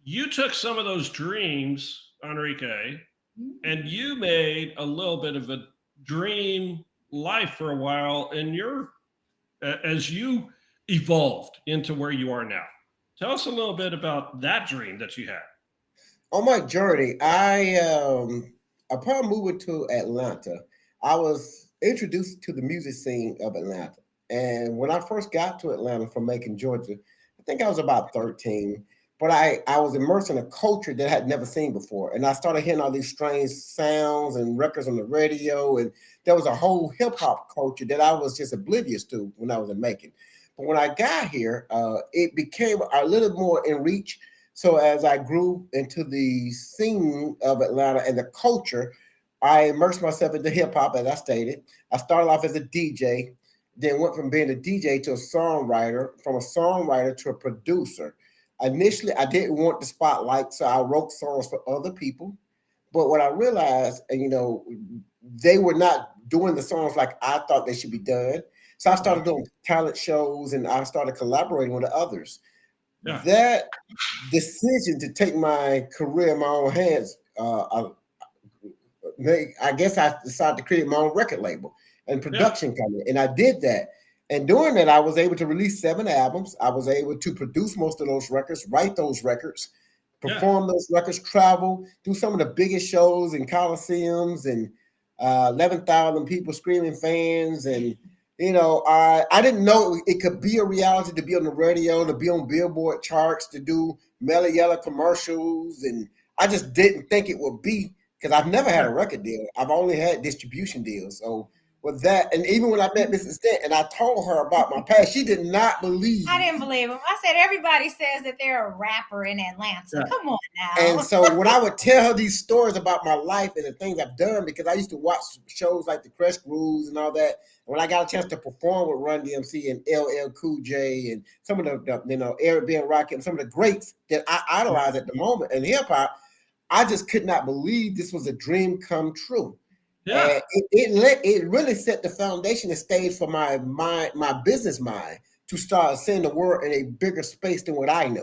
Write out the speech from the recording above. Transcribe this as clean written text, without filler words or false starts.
you took some of those dreams, Enrique, and Mm. you made a little bit of a dream life for a while in your as you evolved into where you are now. Tell us a little bit about that dream that you had. On my journey, upon moving to Atlanta, I was introduced to the music scene of Atlanta. And when I first got to Atlanta from Macon, Georgia, I think I was about 13. But I was immersed in a culture that I had never seen before. And I started hearing all these strange sounds and records on the radio. And there was a whole hip hop culture that I was just oblivious to when I was in Macon. But when I got here, it became a little more in reach. So as I grew into the scene of Atlanta and the culture, I immersed myself into hip hop, as I stated. I started off as a DJ, then went from being a DJ to a songwriter, from a songwriter to a producer. Initially, I didn't want the spotlight, so I wrote songs for other people. But what I realized, and they were not doing the songs like I thought they should be done. So I Mhm. started doing talent shows and I started collaborating with others. Yeah, That decision to take my career in my own hands, I guess I decided to create my own record label and yeah, production company, and I did that. And doing that, I was able to release 7 albums. I was able to produce most of those records, write those records, yeah. perform those records, travel, do some of the biggest shows in coliseums and 11,000 people screaming fans. And I didn't know it could be a reality to be on the radio, to be on Billboard charts, to do Melly Yellow commercials, and I just didn't think it would be because I've never had Yeah. a record deal. I've only had distribution deals. So with that, and even when I met Mrs. Dent and I told her about my past, she did not I believe. didn't believe him. I said everybody says that they're a rapper in Atlanta. Yeah. Come on And now. so when I would tell her these stories about my life and the things I've done, because I used to watch shows like the Crush Grooves and all that. And when I got a chance to perform with Run DMC and LL Cool J and some of the Eric B. and Rakim, some of the greats that I idolize at the moment in hip hop, I just could not believe this was a dream come true. Yeah. And it really set the foundation and stage for my business mind to start seeing the world in a bigger space than what I know.